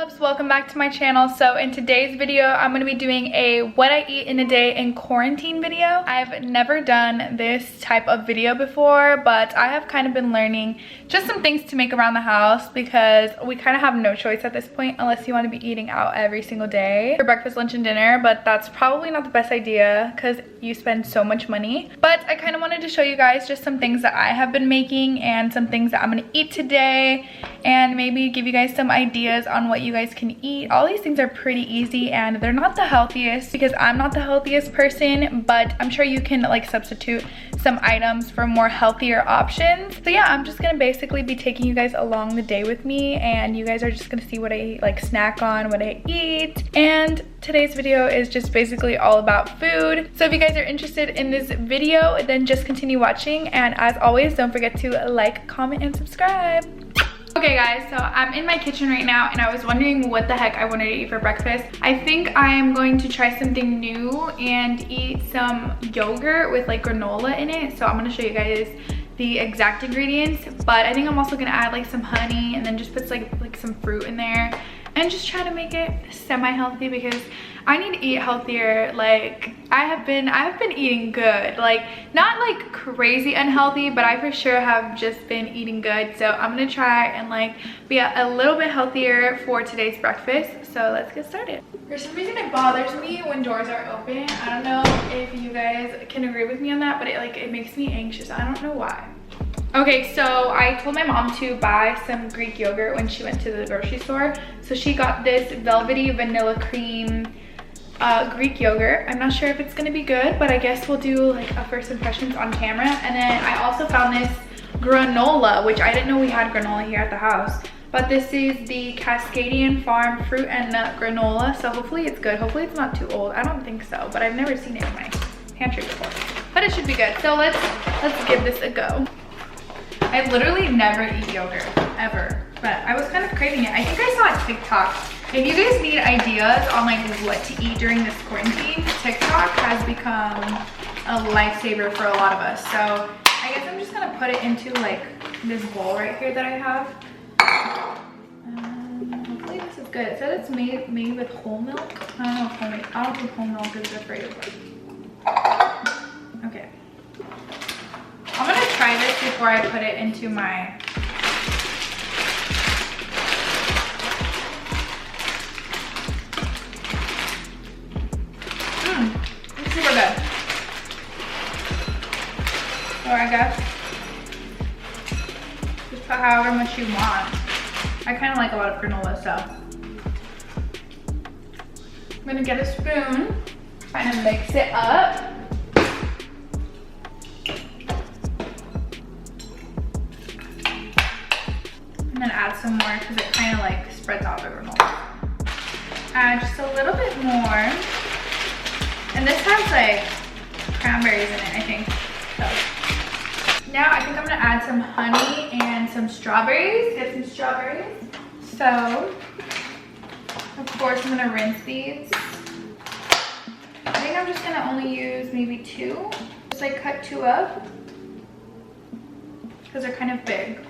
loves, welcome back to my channel. So in today's video I'm going to be doing a what I eat in a day in quarantine video. I've never done this type of video before, but I have kind of been learning just some things to make around the house because we kind of have no choice at this point unless you want to be eating out every single day for breakfast, lunch, and dinner. But that's probably not the best idea because you spend so much money. But I kind of wanted to show you guys just some things that I have been making and some things that I'm going to eat today, and maybe give you guys some ideas on what you guys can eat. All these things are pretty easy and they're not the healthiest because I'm not the healthiest person, but I'm sure you can like substitute some items for more healthier options. So yeah, I'm just gonna basically be taking you guys along the day with me, and you guys are just gonna see what I like snack on, what I eat. And today's video is just basically all about food. So if you guys are interested in this video, then just continue watching, and as always, don't forget to like, comment, and subscribe. Okay guys, so I'm in my kitchen right now and I was wondering what the heck I wanted to eat for breakfast. I think I am going to try something new and eat some yogurt with like granola in it. So I'm going to show you guys the exact ingredients, but I think I'm also going to add like some honey and then just put like some fruit in there and just try to make it semi-healthy because I need to eat healthier. Like I have been eating good, like not like crazy unhealthy, but I for sure have just been eating good. So I'm gonna try and like be a little bit healthier for today's breakfast. So let's get started. For some reason it bothers me when doors are open. I don't know if you guys can agree with me on that, but it makes me anxious. I don't know why. Okay, so I told my mom to buy some Greek yogurt when she went to the grocery store. So she got this velvety vanilla cream Greek yogurt. I'm not sure if it's gonna be good, but I guess we'll do like a first impressions on camera. And then I also found this granola, which I didn't know we had granola here at the house. But this is the Cascadian Farm fruit and nut granola. So hopefully it's good. Hopefully it's not too old. I don't think so, but I've never seen it in my pantry before. But it should be good. So let's give this a go. I literally never eat yogurt, ever. But I was kind of craving it. I think I saw a TikTok. If you guys need ideas on like what to eat during this quarantine, TikTok has become a lifesaver for a lot of us. So I guess I'm just gonna put it into like this bowl right here that I have. Hopefully this is good. It said it's made with whole milk. I don't think whole milk is good for you. Okay. I'm gonna try this before I put it into my it's super good. Or I guess just put however much you want. I kind of like a lot of granola, so I'm gonna get a spoon, kind of mix it up. And then add some more because it kind of like spreads out the granola. Add just a little bit more. And this has like cranberries in it, I think. So now I think I'm gonna add some honey and some strawberries. Get some strawberries. So of course I'm gonna rinse these. I think I'm just gonna only use maybe 2. Just like cut 2 up because they're kind of big.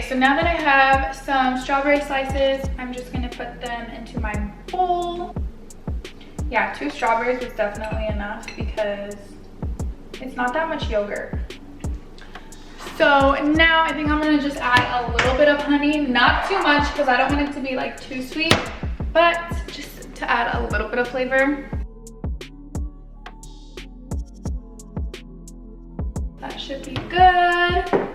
So now that I have some strawberry slices, I'm just gonna put them into my bowl. Yeah, 2 strawberries is definitely enough because it's not that much yogurt. So now I think I'm gonna just add a little bit of honey, not too much because I don't want it to be like too sweet, but just to add a little bit of flavor. That should be good.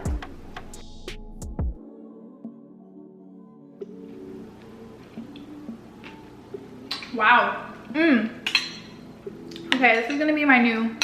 Wow. Okay, this is gonna be my new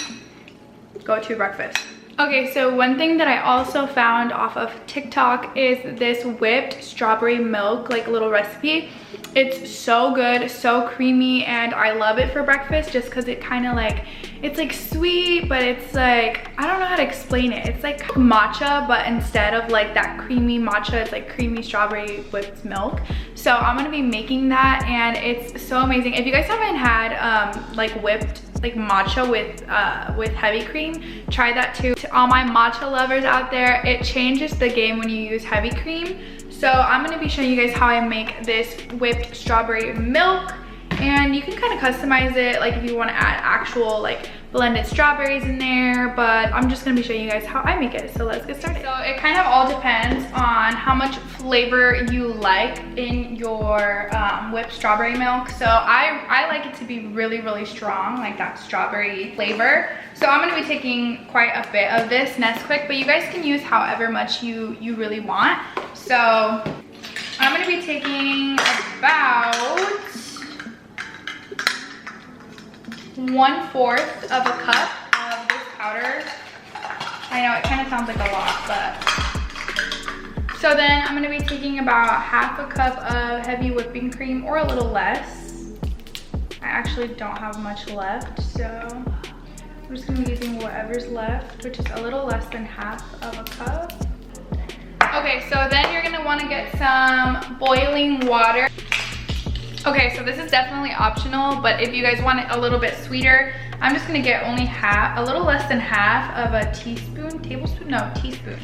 go-to breakfast. Okay, so one thing that I also found off of TikTok is this whipped strawberry milk, like little recipe. It's so good, so creamy, and I love it for breakfast just because it kind of like It's like sweet, but it's like, I don't know how to explain it. It's like matcha, but instead of like that creamy matcha, it's like creamy strawberry whipped milk. So I'm gonna be making that, and it's so amazing. If you guys haven't had like whipped like matcha with heavy cream, try that too. To all my matcha lovers out there, it changes the game when you use heavy cream. So I'm gonna be showing you guys how I make this whipped strawberry milk, and you can kind of customize it, like if you want to add actual like blended strawberries in there, but I'm just gonna be showing you guys how I make it. So let's get started. So it kind of all depends on how much flavor you like in your whipped strawberry milk. So I like it to be really strong, like that strawberry flavor. So I'm gonna be taking quite a bit of this Nesquik, but you guys can use however much you really want. So I'm gonna be taking about 1/4 of a cup of this powder. I know it kind of sounds like a lot, but. So then I'm gonna be taking about 1/2 cup of heavy whipping cream, or a little less. I actually don't have much left, so I'm just gonna be using whatever's left, which is a little less than 1/2 of a cup. Okay, so then you're gonna wanna get some boiling water. Okay, so this is definitely optional, but if you guys want it a little bit sweeter, I'm just gonna get only a little less than 1/2 of a teaspoon, teaspoon.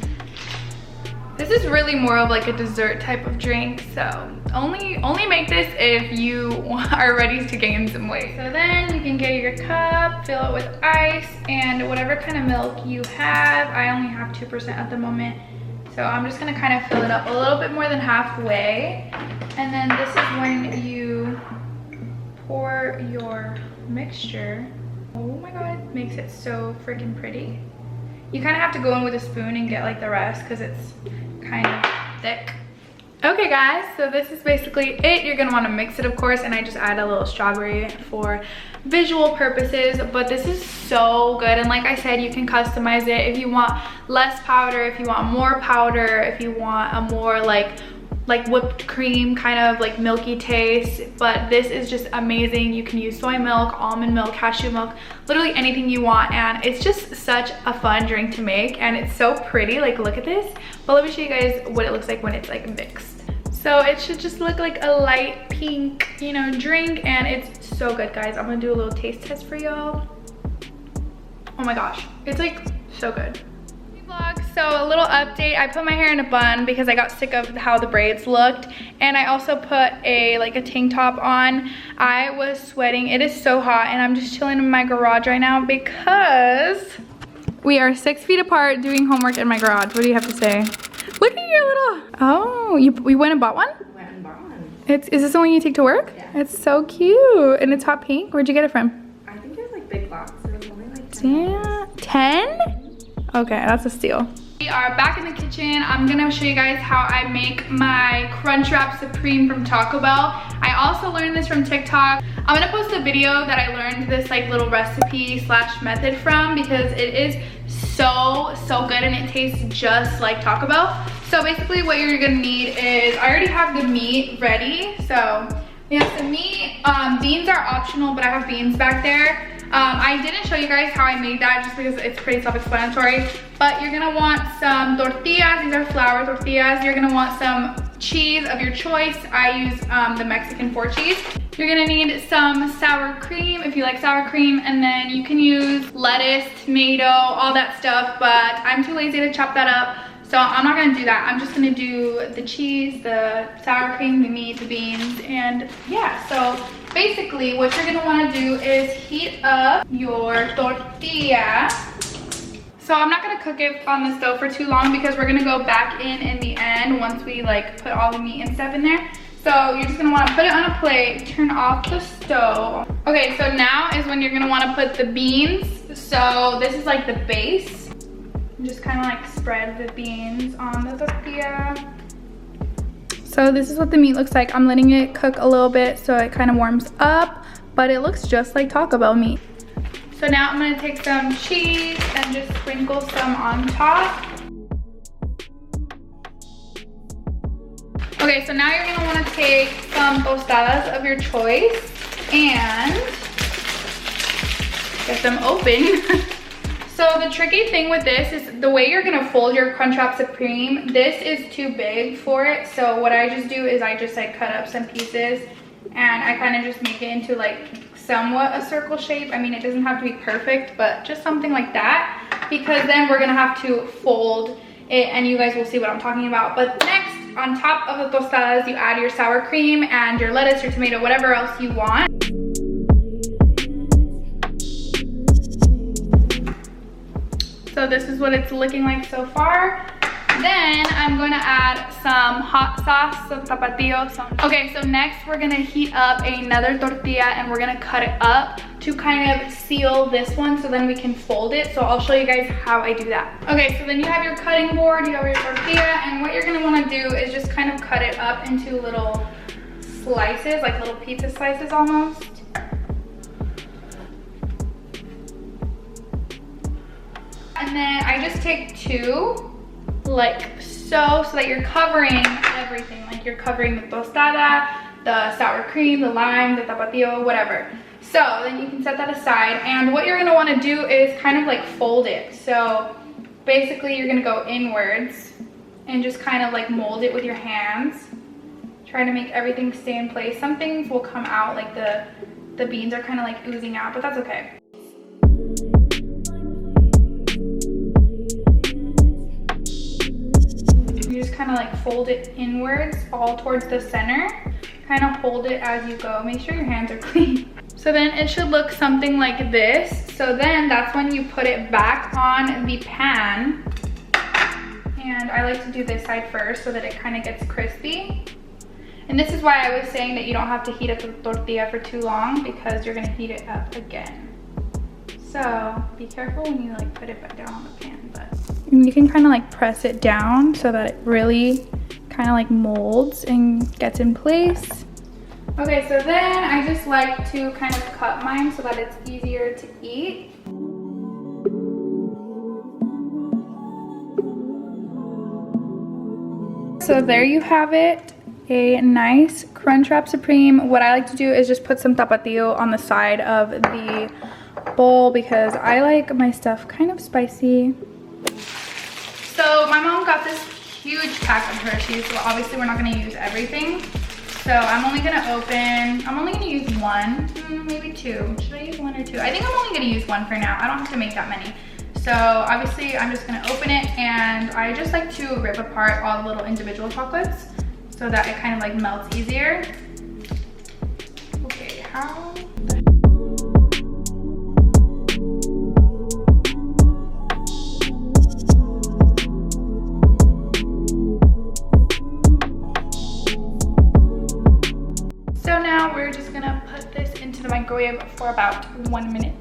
This is really more of like a dessert type of drink, so only make this if you are ready to gain some weight. So then you can get your cup, fill it with ice, and whatever kind of milk you have. I only have 2% at the moment. So I'm just gonna kind of fill it up a little bit more than halfway. And then this is when you pour your mixture. Oh my God, it makes it so freaking pretty. You kind of have to go in with a spoon and get like the rest because it's kind of thick. Okay guys, so this is basically it. You're gonna wanna mix it, of course, and I just add a little strawberry for visual purposes, but this is so good. And like I said, you can customize it if you want less powder, if you want more powder, if you want a more like whipped cream kind of like milky taste. But this is just amazing. You can use soy milk, almond milk, cashew milk, literally anything you want, and it's just such a fun drink to make, and it's so pretty. Like, look at this. But let me show you guys what it looks like when it's like mixed. So it should just look like a light pink, you know, drink, and it's so good, guys. I'm gonna do a little taste test for y'all. Oh my gosh, it's like so good. Vlog, so a little update. I put my hair in a bun because I got sick of how the braids looked, and I also put a tank top on. I was sweating. It is so hot, and I'm just chilling in my garage right now because we are 6 feet apart doing homework in my garage. What do you have to say? Look at your little, oh, you went and bought one? I went and bought one. Is this the one you take to work? Yeah. It's so cute, and it's hot pink. Where'd you get it from? I think it was like big box. It was only like 10. 10? Okay, that's a steal. We are back in the kitchen. I'm gonna show you guys how I make my Crunchwrap Supreme from Taco Bell. I also learned this from TikTok. I'm gonna post a video that I learned this like little recipe / method from, because it is so good and it tastes just like Taco Bell. So basically what you're gonna need is, I already have the meat ready. So we have some meat. Beans are optional, but I have beans back there. I didn't show you guys how I made that just because it's pretty self-explanatory, but you're gonna want some tortillas. These are flour tortillas. You're gonna want some cheese of your choice. I use the Mexican 4 cheese. You're gonna need some sour cream if you like sour cream, and then you can use lettuce, tomato, all that stuff, but I'm too lazy to chop that up, so I'm not gonna do that. I'm just gonna do the cheese, the sour cream, the meat, the beans, and yeah. So basically what you're gonna wanna do is heat up your tortilla. So I'm not gonna cook it on the stove for too long because we're gonna go back in the end once we like put all the meat and stuff in there. So you're just gonna wanna put it on a plate, turn off the stove. Okay, so now is when you're gonna wanna put the beans. So this is like the base. Just kind of like spread the beans on the tortilla. So this is what the meat looks like. I'm letting it cook a little bit so it kind of warms up, but it looks just like Taco Bell meat. So now I'm gonna take some cheese and just sprinkle some on top. Okay, so now you're gonna wanna take some tostadas of your choice and get them open. So the tricky thing with this is the way you're gonna fold your Crunchwrap Supreme, this is too big for it. So what I just do is I just like cut up some pieces and I kind of just make it into like somewhat a circle shape. I mean, it doesn't have to be perfect, but just something like that, because then we're gonna have to fold it and you guys will see what I'm talking about. But next, on top of the tostadas, you add your sour cream and your lettuce, your tomato, whatever else you want. So this is what it's looking like so far. Then I'm gonna add some hot sauce, some tapatio. Okay, so next we're gonna heat up another tortilla and we're gonna cut it up to kind of seal this one so then we can fold it. So I'll show you guys how I do that. Okay, so then you have your cutting board, you have your tortilla, and what you're gonna wanna do is just kind of cut it up into little slices, like little pizza slices almost. And then I just take two, like so that you're covering everything. Like you're covering the tostada, the sour cream, the lime, the tapatio, whatever. So then you can set that aside. And what you're gonna wanna do is kind of like fold it. So basically you're gonna go inwards and just kind of like mold it with your hands. Try to make everything stay in place. Some things will come out, like the beans are kind of like oozing out, but that's okay. You just kind of like fold it inwards, all towards the center. Kind of hold it as you go. Make sure your hands are clean. So then it should look something like this. So then that's when you put it back on the pan. And I like to do this side first so that it kind of gets crispy. And this is why I was saying that you don't have to heat up the tortilla for too long, because you're gonna heat it up again. So be careful when you like put it back down on the pan, but you can kind of like press it down so that it really kind of like molds and gets in place. Okay, so then I just like to kind of cut mine so that it's easier to eat. So there you have it, a nice Crunchwrap Supreme. What I like to do is just put some tapatio on the side of the bowl because I like my stuff kind of spicy. So my mom got this huge pack of Hershey's. So obviously we're not gonna use everything. So I'm only gonna use one, maybe two. Should I use one or two? I think I'm only gonna use one for now. I don't have to make that many. So obviously I'm just gonna open it, and I just like to rip apart all the little individual chocolates so that it kind of like melts easier. Okay, how? So now we're just gonna put this into the microwave for about 1 minute.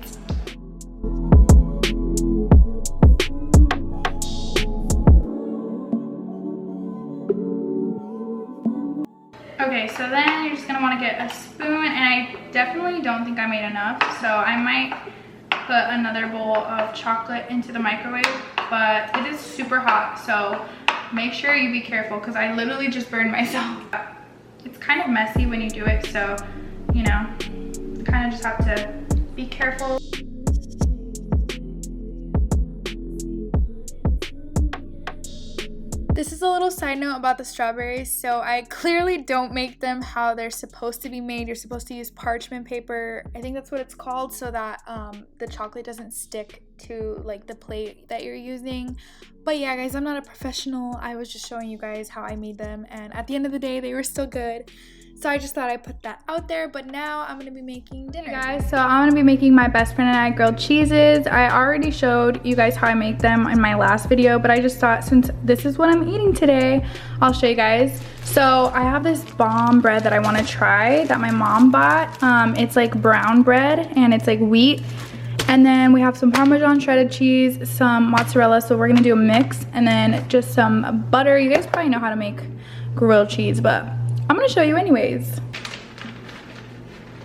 Okay, so then you're just gonna wanna get a spoon, and I definitely don't think I made enough, so I might put another bowl of chocolate into the microwave, but it is super hot, so make sure you be careful because I literally just burned myself. It's kind of messy when you do it, so, you know, kind of just have to be careful. This is a little side note about the strawberries. So I clearly don't make them how they're supposed to be made. You're supposed to use parchment paper. I think that's what it's called, so that the chocolate doesn't stick to like the plate that you're using. But yeah, guys, I'm not a professional. I was just showing you guys how I made them, and at the end of the day, they were still good. So I just thought I'd put that out there, but now I'm gonna be making dinner, guys. So I'm gonna be making my best friend and I grilled cheeses. I already showed you guys how I make them in my last video, but I just thought since this is what I'm eating today, I'll show you guys. So I have this bomb bread that I wanna try that my mom bought. It's like brown bread and it's like wheat. And then we have some Parmesan shredded cheese, some mozzarella, so we're gonna do a mix, and then just some butter. You guys probably know how to make grilled cheese, but I'm gonna show you anyways.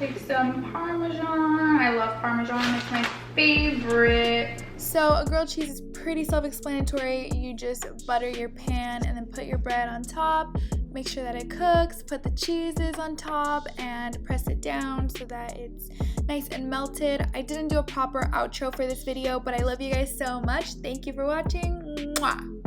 Take some Parmesan. I love Parmesan, it's my favorite. So a grilled cheese is pretty self-explanatory. You just butter your pan and then put your bread on top. make sure that it cooks, put the cheeses on top, and press it down so that it's nice and melted. I didn't do a proper outro for this video, but I love you guys so much. Thank you for watching. Mwah!